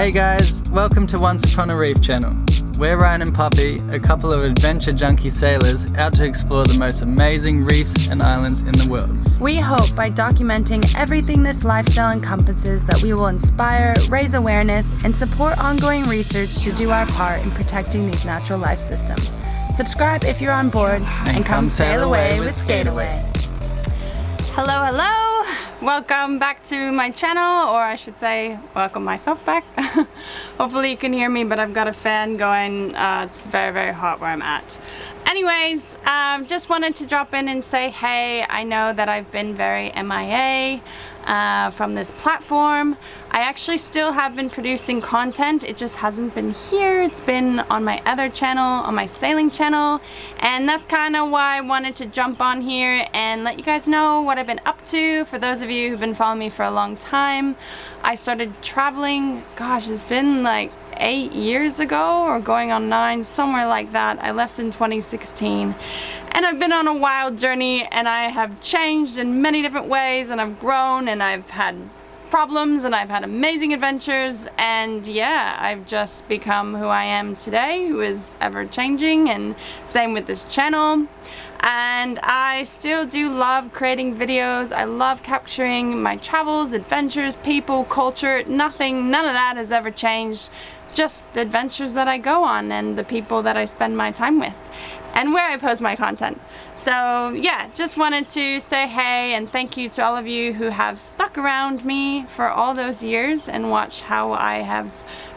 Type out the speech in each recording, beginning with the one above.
Hey guys, welcome to Once Upon a Reef channel. We're Ryan and Poppy, a couple of adventure junkie sailors out to explore the most amazing reefs and islands in the world. We hope by documenting everything this lifestyle encompasses that we will inspire, raise awareness, and support ongoing research to do our part in protecting these natural life systems. Subscribe if you're on board and come sail away with Skateaway. Hello, hello! Welcome back to my channel, or I should say, welcome myself back. Hopefully you can hear me, but I've got a fan going. It's very, very hot where I'm at. Anyways, just wanted to drop in and say, hey, I know that I've been very MIA from this platform. I actually still have been producing content. It just hasn't been here. It's been on my other channel, on my sailing channel, and that's kind of why I wanted to jump on here and let you guys know what I've been up to. For those of you who've been following me for a long time, I started traveling, gosh, it's been like 8 years ago or going on 9, somewhere like that. I left in 2016. And I've been on a wild journey, and I have changed in many different ways, and I've grown, and I've had problems, and I've had amazing adventures, and yeah, I've just become who I am today, who is ever changing, and same with this channel. And I still do love creating videos. I love capturing my travels, adventures, people, culture. None of that has ever changed. Just the adventures that I go on and the people that I spend my time with and where I post my content. So yeah, just wanted to say hey and thank you to all of you who have stuck around me for all those years and watch how I have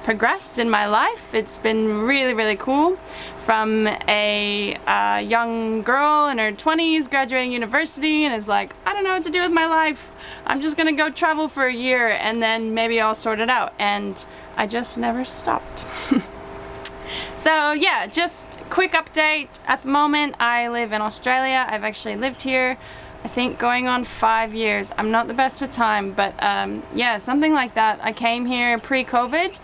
progressed in my life. It's been really, really cool. From a young girl in her 20s graduating university and is like, I don't know what to do with my life. I'm just gonna go travel for a year and then maybe I'll sort it out. And I just never stopped. So yeah, just quick update. At the moment, I live in Australia. I've actually lived here, I think going on 5 years. I'm not the best with time, but yeah, something like that. I came here pre-COVID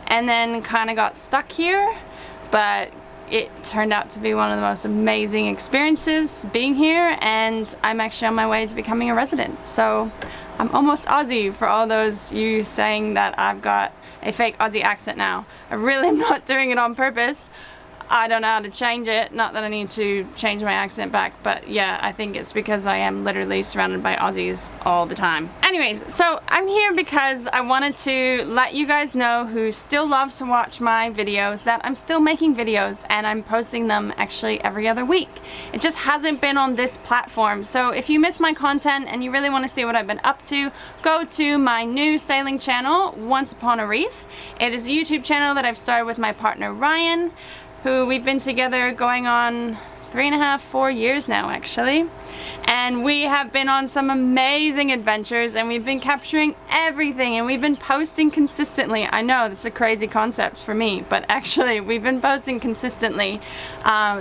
and then kind of got stuck here, but it turned out to be one of the most amazing experiences being here, and I'm actually on my way to becoming a resident. So I'm almost Aussie for all those you saying that I've got a fake Aussie accent now. I really am not doing it on purpose. I don't know how to change it. Not that I need to change my accent back, but yeah, I think it's because I am literally surrounded by Aussies all the time. Anyways, so I'm here because I wanted to let you guys know who still loves to watch my videos that I'm still making videos and I'm posting them actually every other week. It just hasn't been on this platform. So if you miss my content and you really want to see what I've been up to, go to my new sailing channel, Once Upon a Reef. It is a YouTube channel that I've started with my partner Ryan, who we've been together going on 3.5, 4 years now actually. And we have been on some amazing adventures and we've been capturing everything and we've been posting consistently. I know that's a crazy concept for me, but actually we've been posting consistently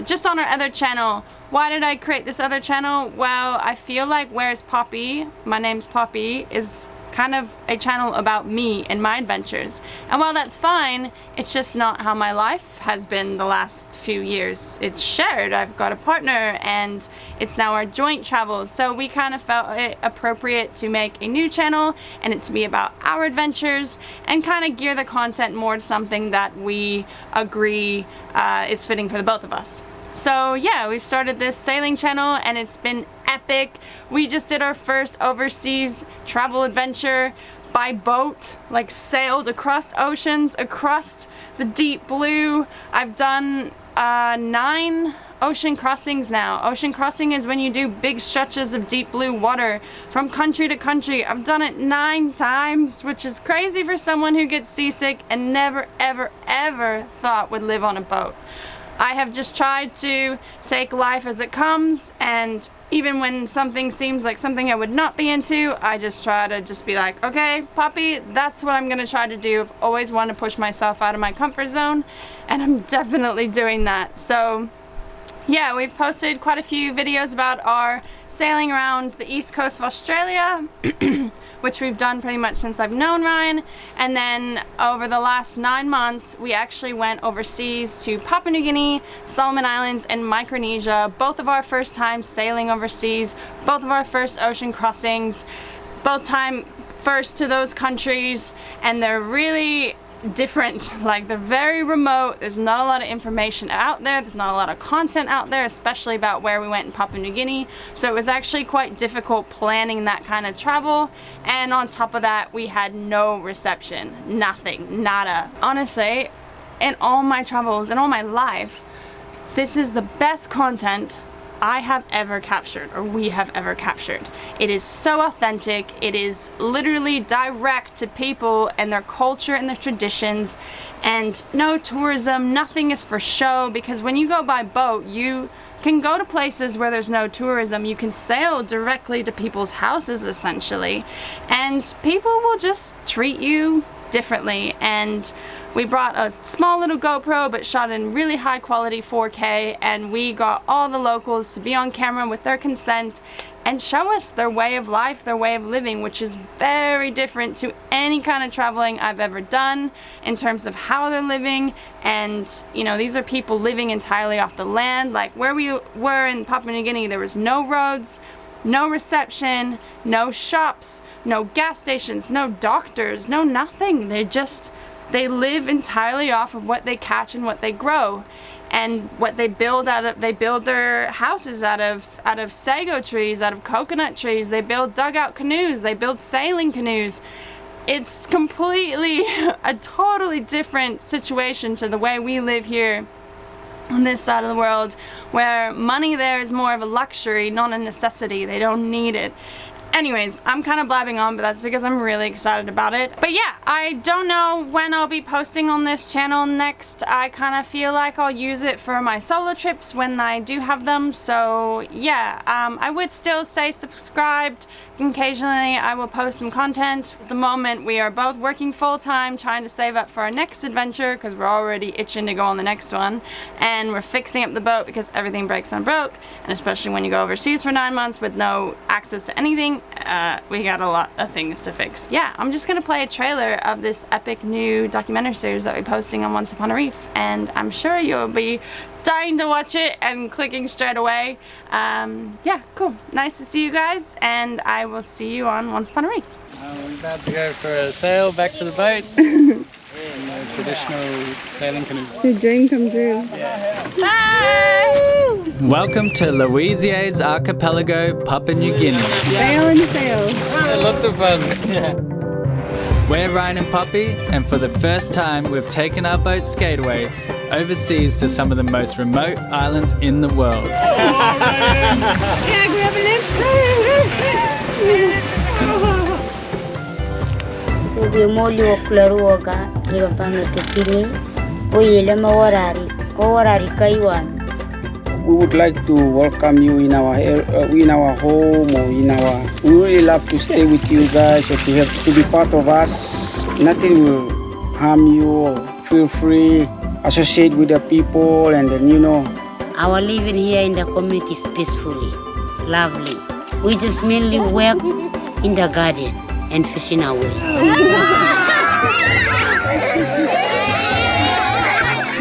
just on our other channel. Why did I create this other channel? Well, I feel like Where's Poppy, my name's Poppy, is kind of a channel about me and my adventures. And while that's fine, it's just not how my life has been the last few years. It's shared. I've got a partner and it's now our joint travels. So we kind of felt it appropriate to make a new channel and it to be about our adventures and kind of gear the content more to something that we agree is fitting for the both of us. So yeah, we've started this sailing channel and it's been epic. We just did our first overseas travel adventure by boat, like sailed across oceans, across the deep blue. I've done 9 ocean crossings now. Ocean crossing is when you do big stretches of deep blue water from country to country. I've done it 9 times, which is crazy for someone who gets seasick and never, ever, ever thought would live on a boat. I have just tried to take life as it comes, and even when something seems like something I would not be into, I just try to just be like, okay, Poppy, that's what I'm gonna try to do. I've always wanted to push myself out of my comfort zone, and I'm definitely doing that. So yeah, we've posted quite a few videos about our sailing around the east coast of Australia, which we've done pretty much since I've known Ryan. And then over the last 9 months, we actually went overseas to Papua New Guinea, Solomon Islands, and Micronesia. Both of our first times sailing overseas, both of our first ocean crossings, both time first to those countries, and they're really different. Like, they're very remote. There's not a lot of information out there. There's not a lot of content out there, especially about where we went in Papua New Guinea. So it was actually quite difficult planning that kind of travel. And on top of that, we had no reception. Nothing. Nada. Honestly, in all my travels, in all my life, this is the best content I have ever captured, or we have ever captured. It is so authentic. It is literally direct to people and their culture and their traditions, and no tourism. Nothing is for show, because when you go by boat, you can go to places where there's no tourism. You can sail directly to people's houses, essentially, and people will just treat you differently. And we brought a small little GoPro, but shot in really high quality 4K, and we got all the locals to be on camera with their consent and show us their way of life, their way of living, which is very different to any kind of traveling I've ever done in terms of how they're living. And you know, these are people living entirely off the land. Like where we were in Papua New Guinea, there was no roads, no reception, no shops, no gas stations, no doctors, no nothing. They live entirely off of what they catch and what they grow, and what they build out of. They build their houses out of sago trees, out of coconut trees. They build dugout canoes. They build sailing canoes. It's completely a totally different situation to the way we live here on this side of the world, where money there is more of a luxury, not a necessity. They don't need it. Anyways, I'm kind of blabbing on, but that's because I'm really excited about it. But yeah, I don't know when I'll be posting on this channel next. I kind of feel like I'll use it for my solo trips when I do have them. So yeah, I would still stay subscribed. Occasionally I will post some content. At the moment we are both working full-time, trying to save up for our next adventure, because we're already itching to go on the next one. And we're fixing up the boat because everything breaks on broke. And especially when you go overseas for 9 months with no access to anything, we got a lot of things to fix. Yeah, I'm just gonna play a trailer of this epic new documentary series that we're posting on Once Upon a Reef, and I'm sure you'll be dying to watch it and clicking straight away. Yeah, cool. Nice to see you guys, and I will see you on Once Upon a Reef. We're about to go for a sail back to the boat. In the traditional sailing canoe. It's your dream come true. Yeah. Bye! Welcome to Louisiades Archipelago, Papua New Guinea. Sail and sail. Yeah, lots of fun. Yeah. We're Ryan and Poppy, and for the first time we've taken our boat Skateaway overseas to some of the most remote islands in the world. Yeah, grab a lift. We would like to welcome you in our home, or in our. We really love to stay with you guys, or to be part of us. Nothing will harm you. Feel free, associate with the people, and then our living here in the community is peacefully, lovely. We just mainly work in the garden and fishing away.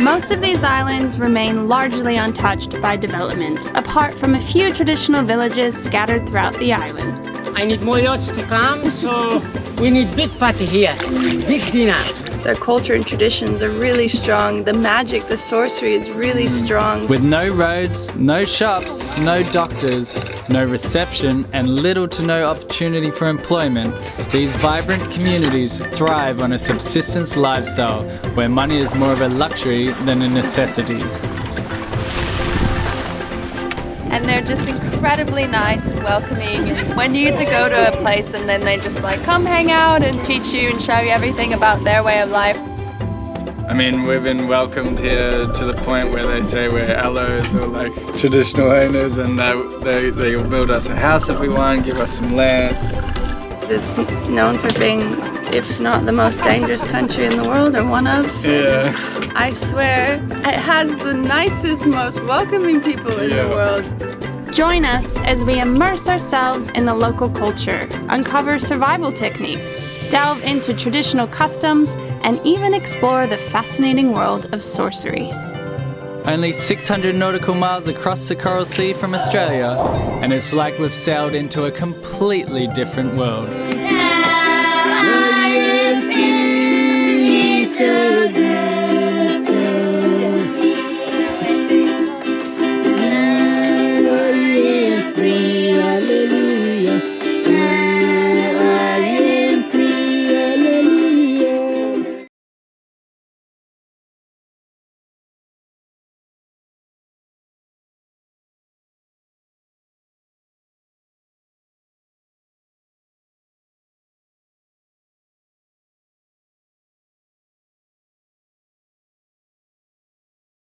Most of these islands remain largely untouched by development, apart from a few traditional villages scattered throughout the island. I need more yachts to come, so we need big party here, big dinner. Their culture and traditions are really strong. The magic, the sorcery is really strong. With no roads, no shops, no doctors, no reception, and little to no opportunity for employment, these vibrant communities thrive on a subsistence lifestyle where money is more of a luxury than a necessity. And they're just incredibly nice and welcoming. And when you get to go to a place and then they just like come hang out and teach you and show you everything about their way of life. I mean, we've been welcomed here to the point where they say we're allos, or like traditional owners, and they'll build us a house if we want, give us some land. It's known for being, if not the most dangerous country in the world, or one of. Yeah. I swear, it has the nicest, most welcoming people in the world. Join us as we immerse ourselves in the local culture, uncover survival techniques, delve into traditional customs, and even explore the fascinating world of sorcery. Only 600 nautical miles across the Coral Sea from Australia, and it's like we've sailed into a completely different world.